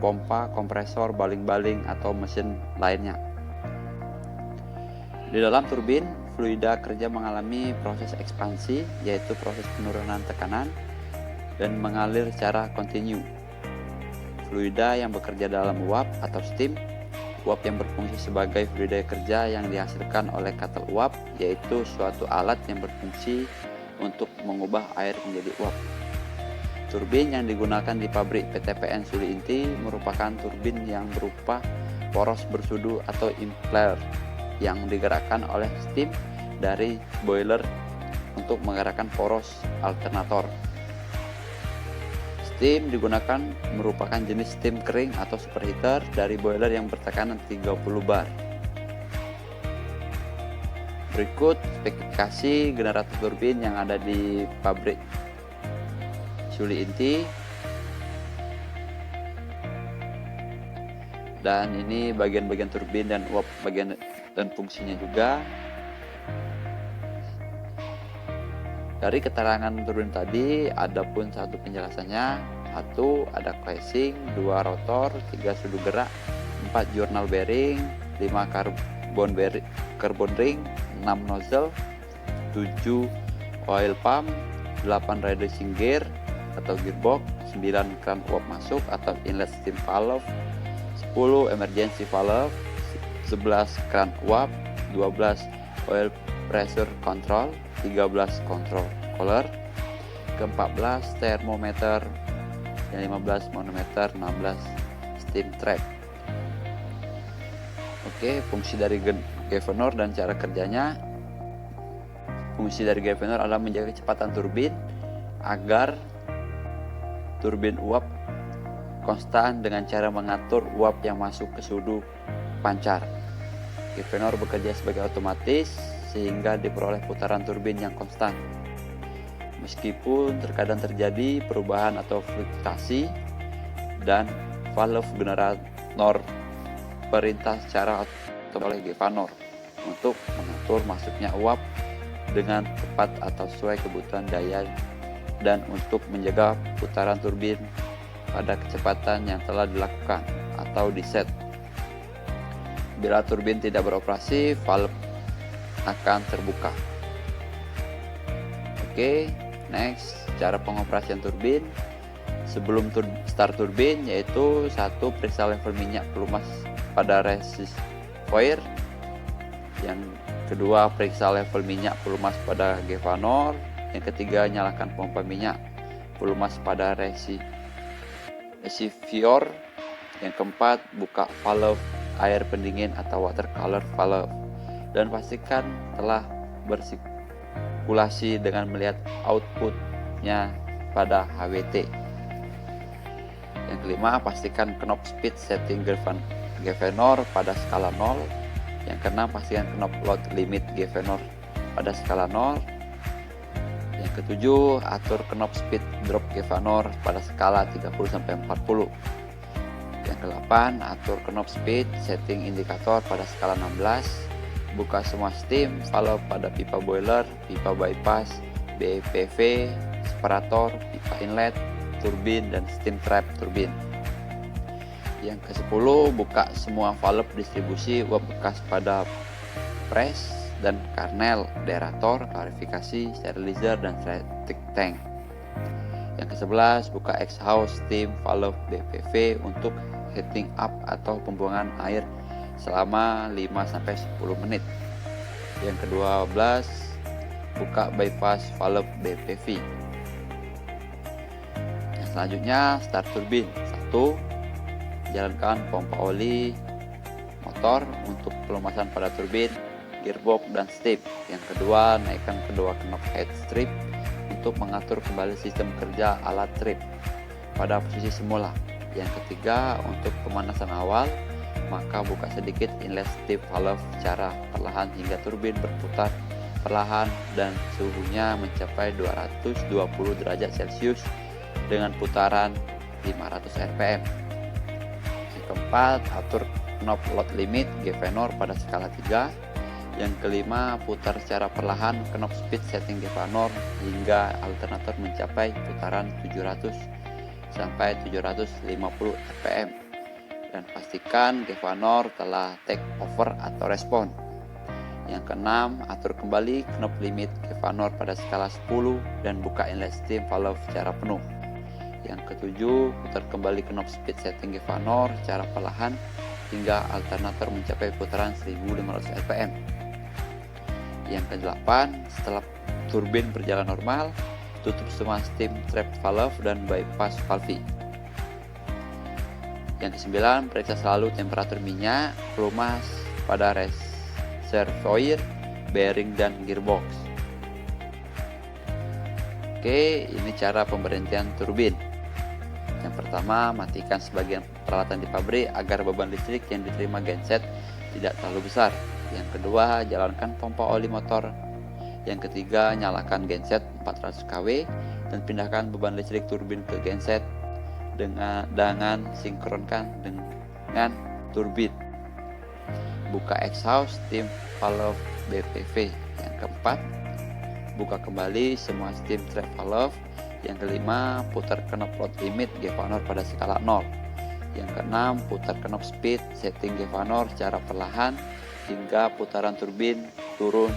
Speaker 1: pompa, kompresor, baling-baling, atau mesin lainnya. Di dalam turbin, fluida kerja mengalami proses ekspansi, yaitu proses penurunan tekanan dan mengalir secara kontinu. Fluida yang bekerja dalam uap atau steam, uap yang berfungsi sebagai fluida kerja yang dihasilkan oleh katel uap, yaitu suatu alat yang berfungsi untuk mengubah air menjadi uap. Turbin yang digunakan di pabrik PTPN Suli Inti merupakan turbin yang berupa poros bersudu atau impeller yang digerakkan oleh steam dari boiler untuk menggerakkan poros alternator. Steam digunakan merupakan jenis steam kering atau superheater dari boiler yang bertekanan 30 bar. Berikut spesifikasi generator turbin yang ada di pabrik Suli Inti. Dan ini bagian-bagian turbin dan uap bagian dan fungsinya juga. Dari keterangan turbin tadi, ada pun satu penjelasannya. 1. Ada casing, 2 rotor, 3 sudu gerak, 4 journal bearing, 5 carbon ring, 6 nozzle, 7 oil pump, 8 radiating gear atau gearbox, 9 kran uap masuk atau inlet steam valve, 10 emergency valve, 11 kran uap, 12 oil pressure control, 13 control collar, ke-14 thermometer, yang 15 manometer, 16 steam trap. Oke, fungsi dari governor dan cara kerjanya. Fungsi dari governor adalah menjaga kecepatan turbin agar turbin uap konstan dengan cara mengatur uap yang masuk ke sudu pancar. Governor bekerja sebagai otomatis sehingga diperoleh putaran turbin yang konstan. Meskipun terkadang terjadi perubahan atau fluktuasi dan valve generator perintah secara otomatis oleh governor untuk mengatur masuknya uap dengan tepat atau sesuai kebutuhan daya dan untuk menjaga putaran turbin pada kecepatan yang telah dilakukan atau diset. Bila turbin tidak beroperasi, valve akan terbuka. Oke, next, cara pengoperasian turbin. Sebelum start turbin, yaitu 1. Periksa level minyak pelumas pada reservoir. Yang kedua, periksa level minyak pelumas pada governor. Yang ketiga, nyalakan pompa minyak pelumas pada reservoir. Yang keempat, buka valve air pendingin atau water cooler valve dan pastikan telah bersirkulasi dengan melihat outputnya pada HWT. Yang kelima, pastikan knob speed setting governor pada skala 0. Yang keenam, pastikan knob load limit governor pada skala 0. Yang ketujuh, atur knob speed drop governor pada skala 30-40. Yang ke-8, atur knob speed setting indikator pada skala 16. Buka semua steam valve pada pipa boiler, pipa bypass, BPV, separator, pipa inlet, turbin, dan steam trap turbin. Yang ke-10, buka semua valve distribusi uap bekas pada press dan kernel, derator, klarifikasi, sterilizer, dan septic tank. Yang ke-11, buka exhaust steam valve BPV untuk heating up atau pembuangan air selama 5-10 menit. Yang ke-12, buka bypass valve BPV. Yang selanjutnya, start turbin. 1. Jalankan pompa oli motor untuk pelumasan pada turbin, gearbox, dan steam. Yang kedua, naikkan kedua knob head strip untuk mengatur kembali sistem kerja alat trip pada posisi semula. Yang ketiga, untuk pemanasan awal, maka buka sedikit inlet steam valve secara perlahan hingga turbin berputar perlahan dan suhunya mencapai 220 derajat Celcius dengan putaran 500 rpm. Yang keempat, atur knob load limit Gevanor pada skala 3. Yang kelima, putar secara perlahan knob speed setting Gevanor hingga alternator mencapai putaran 700 sampai 750 rpm. Dan pastikan Gevanor telah take over atau respon. Yang keenam, atur kembali knob limit Gevanor pada skala 10 dan buka inlet steam valve secara penuh. Yang ketujuh, putar kembali knob speed setting Gevanor secara perlahan hingga alternator mencapai putaran 1500 rpm. Yang kedelapan, setelah turbin berjalan normal, tutup semua steam trap valve dan bypass valve. Yang kesembilan, periksa selalu temperatur minyak, pelumas pada reservoir, bearing, dan gearbox. Oke, ini cara pemberhentian turbin. Yang pertama, matikan sebagian peralatan di pabrik agar beban listrik yang diterima genset tidak terlalu besar. Yang kedua, jalankan pompa oli motor. Yang ketiga, nyalakan genset 400 kW dan pindahkan beban listrik turbin ke genset dengan sinkronkan dengan turbin. Buka exhaust steam valve BPV. Yang keempat, buka kembali semua steam trap valve. Yang kelima, putar knob load limit Gevanor pada skala 0. Yang keenam, putar knob speed setting Gevanor secara perlahan hingga putaran turbin turun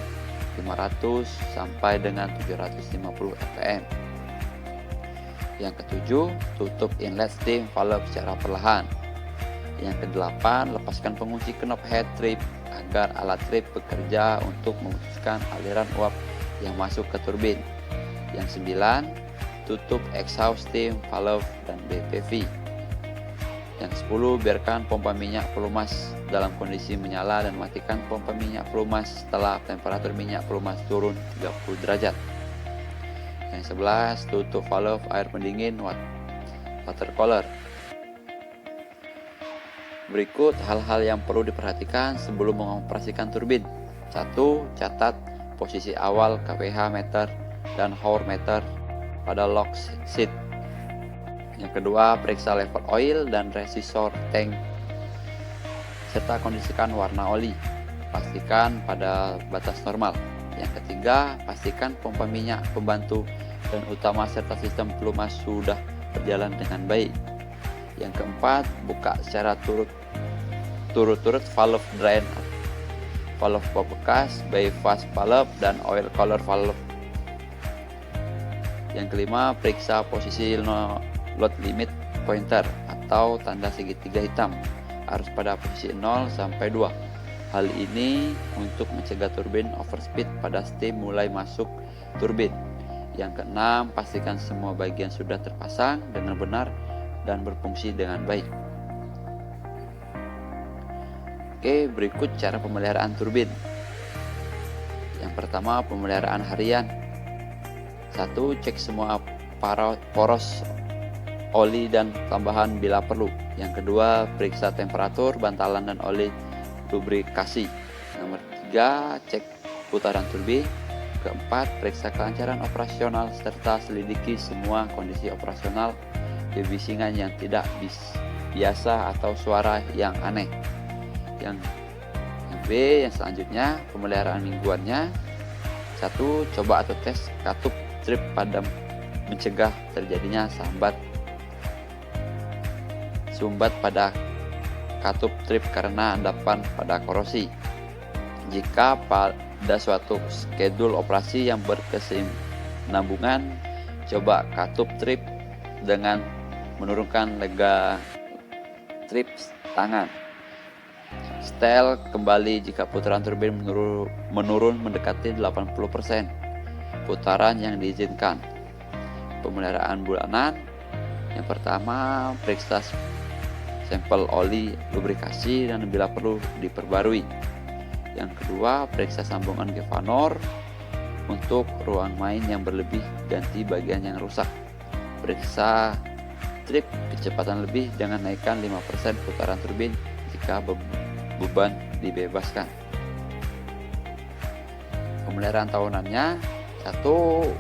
Speaker 1: 500 sampai dengan 750 rpm. Yang ketujuh, tutup inlet steam valve secara perlahan. Yang kedelapan, lepaskan pengunci knob head trip agar alat trip bekerja untuk memutuskan aliran uap yang masuk ke turbin. Yang sembilan, tutup exhaust steam valve dan BPV. Yang 10, biarkan pompa minyak pelumas dalam kondisi menyala dan matikan pompa minyak pelumas setelah temperatur minyak pelumas turun 30 derajat. Yang 11, tutup valve air pendingin water cooler. Berikut hal-hal yang perlu diperhatikan sebelum mengoperasikan turbin. 1. Catat posisi awal kPH meter dan hour meter pada log sheet. Yang kedua, periksa level oil dan resistor tank serta kondisikan warna oli. Pastikan pada batas normal. Yang ketiga, pastikan pompa minyak pembantu dan utama serta sistem pelumas sudah berjalan dengan baik. Yang keempat, buka secara turut-turut valve drain, valve bekas, bypass valve, dan oil cooler valve. Yang kelima, periksa posisi load limit pointer atau tanda segitiga hitam harus pada posisi 0 sampai 2. Hal ini untuk mencegah turbin overspeed pada steam mulai masuk turbin. Yang keenam, pastikan semua bagian sudah terpasang dengan benar dan berfungsi dengan baik. Oke, berikut cara pemeliharaan turbin. Yang pertama, pemeliharaan harian. 1. Cek semua poros oli dan tambahan bila perlu. Yang kedua, periksa temperatur, bantalan, dan oli lubrikasi. Nomor 3, cek putaran turbin. Keempat, periksa kelancaran operasional serta selidiki semua kondisi operasional, kebisingan yang tidak biasa atau suara yang aneh. Yang B, yang selanjutnya, pemeliharaan mingguannya. 1. Coba atau tes katup trip pada mencegah terjadinya sumbat pada katup trip karena endapan pada korosi. Jika pada suatu schedule operasi yang berkesinambungan, coba katup trip dengan menurunkan lega trip tangan. Setel kembali jika putaran turbin menurun mendekati 80% putaran yang diizinkan. Pemeliharaan bulanan. Yang pertama, periksa sampel oli lubrikasi dan bila perlu diperbarui. Yang kedua, periksa sambungan Gevanor untuk ruang main yang berlebih, ganti bagian yang rusak. Periksa trip kecepatan lebih dengan naikkan 5% putaran turbin jika beban dibebaskan. Pemeliharaan tahunannya: 1.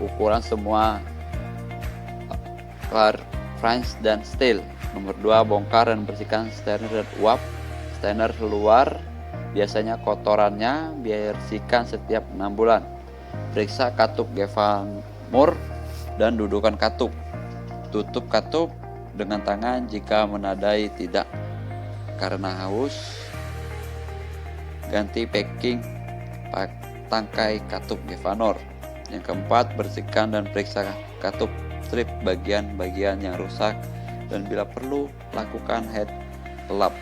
Speaker 1: Ukuran semua flange dan steel. Nomor 2. Bongkar dan bersihkan strainer dan uap. Strainer luar, biasanya kotorannya, bersihkan setiap 6 bulan. Periksa katup galvanur dan dudukan katup. Tutup katup dengan tangan jika menadai tidak karena haus. Ganti packing tangkai katup galvanur. Yang keempat, bersihkan dan periksa katup strip bagian-bagian yang rusak, dan bila perlu lakukan head lap.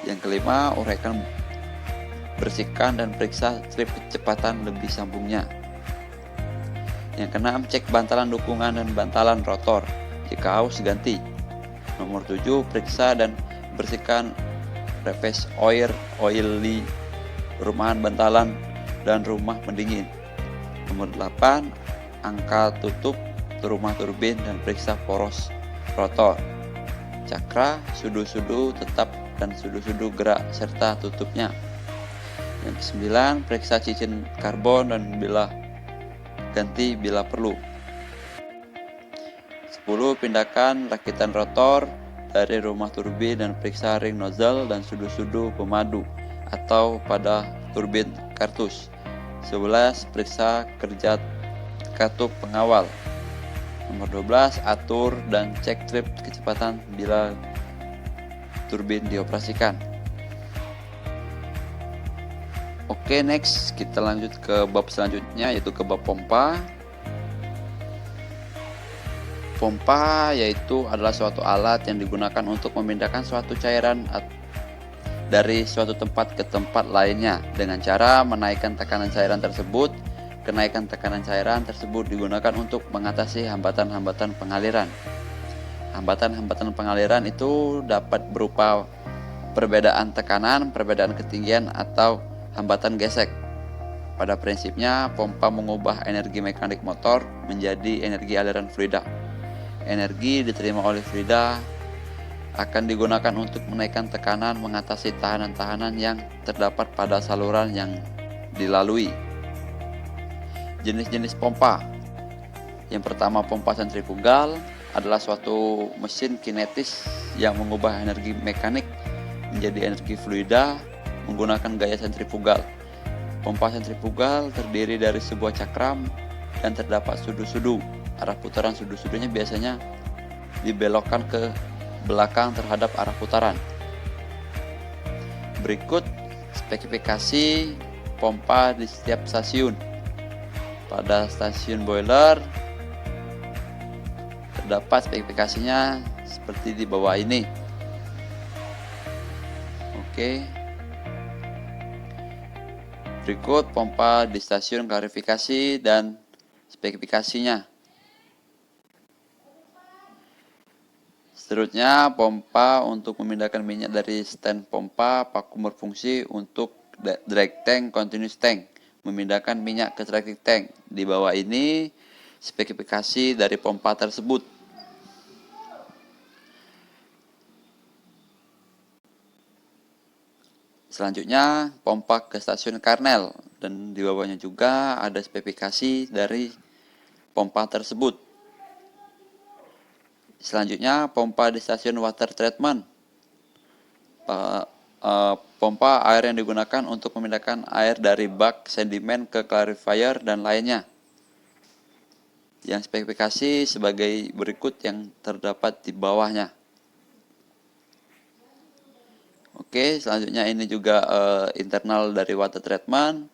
Speaker 1: Yang kelima, uraikan, bersihkan dan periksa strip kecepatan lebih sambungnya. Yang keenam, cek bantalan dukungan dan bantalan rotor. Jika haus, ganti. Nomor 7, periksa dan bersihkan reverse oil rumahan bantalan dan rumah pendingin. Nomor 8, angka tutup rumah turbin dan periksa poros rotor, cakra, sudu-sudu tetap dan sudu-sudu gerak serta tutupnya. Yang ke-9, periksa cincin karbon dan ganti bila perlu. 10. Pindahkan rakitan rotor dari rumah turbin dan periksa ring nozzle dan sudu-sudu pemadu atau pada turbin kartus. 11. Periksa kerja katup pengawal. Nomor 12. Atur dan cek trip kecepatan bila turbin dioperasikan. Oke, next kita lanjut ke bab selanjutnya, yaitu ke bab pompa. Pompa yaitu adalah suatu alat yang digunakan untuk memindahkan suatu cairan dari suatu tempat ke tempat lainnya dengan cara menaikkan tekanan cairan tersebut. Kenaikan tekanan cairan tersebut digunakan untuk mengatasi hambatan-hambatan pengaliran. Hambatan-hambatan pengaliran itu dapat berupa perbedaan tekanan, perbedaan ketinggian, atau hambatan gesek. Pada prinsipnya, pompa mengubah energi mekanik motor menjadi energi aliran fluida. Energi diterima oleh fluida akan digunakan untuk menaikkan tekanan, mengatasi tahanan-tahanan yang terdapat pada saluran yang dilalui. Jenis-jenis pompa. Yang pertama, pompa sentrifugal adalah suatu mesin kinetis yang mengubah energi mekanik menjadi energi fluida menggunakan gaya sentrifugal. Pompa sentrifugal terdiri dari sebuah cakram dan terdapat sudu-sudu. Arah putaran sudu-sudunya biasanya dibelokkan ke belakang terhadap arah putaran. Berikut spesifikasi pompa di setiap stasiun. Pada stasiun boiler terdapat spesifikasinya seperti di bawah ini. Oke. Berikut pompa di stasiun klarifikasi dan spesifikasinya. Seterusnya, pompa untuk memindahkan minyak dari stand pompa, paku berfungsi untuk direct tank, continuous tank, memindahkan minyak ke tracking tank. Di bawah ini spesifikasi dari pompa tersebut. Selanjutnya, pompa ke stasiun Karnel, dan di bawahnya juga ada spesifikasi dari pompa tersebut. Selanjutnya, pompa di stasiun water treatment. Pompa air yang digunakan untuk memindahkan air dari bak sedimen ke clarifier dan lainnya. Yang spesifikasi sebagai berikut yang terdapat di bawahnya. Oke, selanjutnya ini juga internal dari water treatment.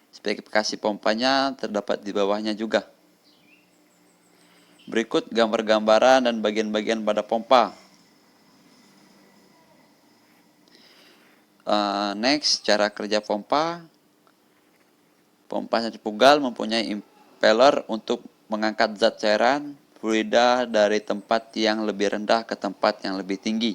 Speaker 1: Spesifikasi pompanya terdapat di bawahnya juga. Berikut gambar-gambaran dan bagian-bagian pada pompa. Next, cara kerja pompa. Pompa sentrifugal mempunyai impeller untuk mengangkat zat cairan fluida dari tempat yang lebih rendah ke tempat yang lebih tinggi.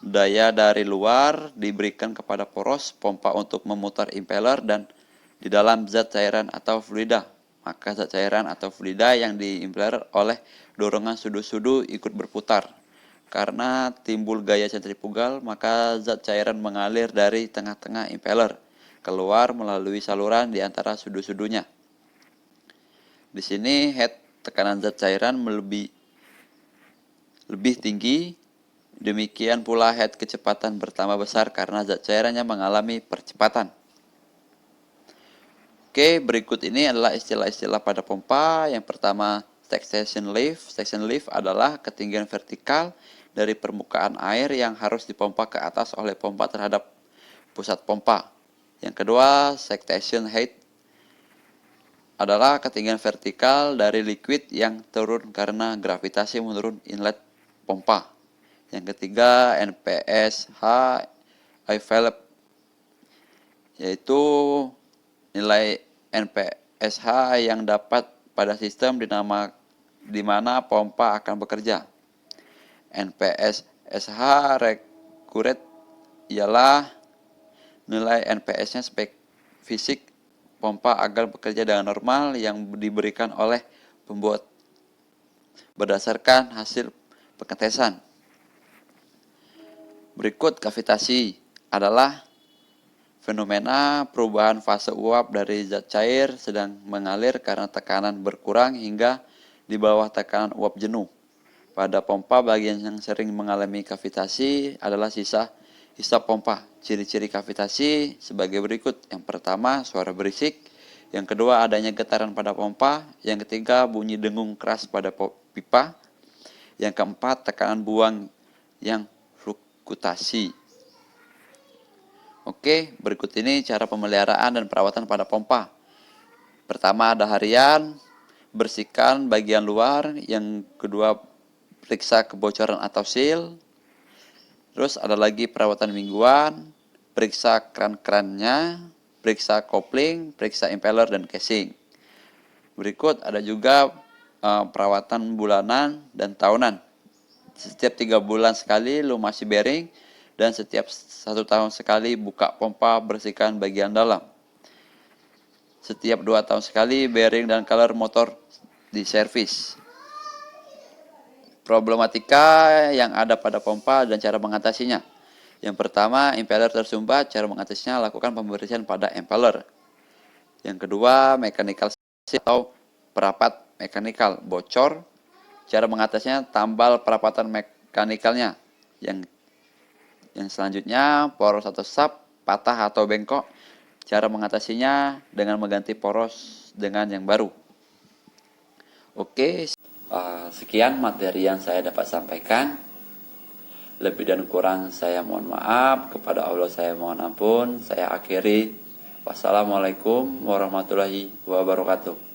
Speaker 1: Daya dari luar diberikan kepada poros pompa untuk memutar impeller dan di dalam zat cairan atau fluida. Maka zat cairan atau fluida yang diimpeller oleh dorongan sudu-sudu ikut berputar. Karena timbul gaya sentrifugal, maka zat cairan mengalir dari tengah-tengah impeller. keluar melalui saluran di antara sudu-sudunya. Di sini head tekanan zat cairan lebih tinggi, demikian pula head kecepatan bertambah besar karena zat cairannya mengalami percepatan. Oke, berikut ini adalah istilah-istilah pada pompa. Yang pertama, suction lift. Suction lift adalah ketinggian vertikal dari permukaan air yang harus dipompa ke atas oleh pompa terhadap pusat pompa. Yang kedua, suction height adalah ketinggian vertikal dari liquid yang turun karena gravitasi menurun inlet pompa. Yang ketiga, NPSH valve, yaitu nilai NPSH yang dapat pada sistem di mana pompa akan bekerja. NPSH recurrent ialah nilai NPS-nya spek fisik pompa agar bekerja dengan normal yang diberikan oleh pembuat berdasarkan hasil pengetesan. Berikut kavitasi adalah fenomena perubahan fase uap dari zat cair sedang mengalir karena tekanan berkurang hingga di bawah tekanan uap jenuh. Pada pompa, bagian yang sering mengalami kavitasi adalah sisa pompa. Ciri-ciri kavitasi sebagai berikut. Yang pertama, suara berisik. Yang kedua, adanya getaran pada pompa. Yang ketiga, bunyi dengung keras pada pipa. Yang keempat, tekanan buang yang fluktuasi. Oke, berikut ini cara pemeliharaan dan perawatan pada pompa. Pertama, ada harian, bersihkan bagian luar. Yang kedua, periksa kebocoran atau seal. Terus ada lagi perawatan mingguan, periksa kran-krannya, periksa kopling, periksa impeller dan casing. Berikut ada juga perawatan bulanan dan tahunan. Setiap 3 bulan sekali lumasi bearing, dan setiap 1 tahun sekali buka pompa, bersihkan bagian dalam. Setiap 2 tahun sekali bearing dan color motor diservis. Problematika yang ada pada pompa dan cara mengatasinya. Yang pertama, impeller tersumbat. Cara mengatasinya, lakukan pembersihan pada impeller. Yang kedua, mechanical atau perapat mekanikal bocor. Cara mengatasinya, tambal perapatan mekanikalnya. Yang selanjutnya, poros atau sap patah atau bengkok. Cara mengatasinya dengan mengganti poros dengan yang baru. Oke, sekian materi yang saya dapat sampaikan. Lebih dan kurang saya mohon maaf. Kepada Allah saya mohon ampun. Saya akhiri. Wassalamualaikum warahmatullahi wabarakatuh.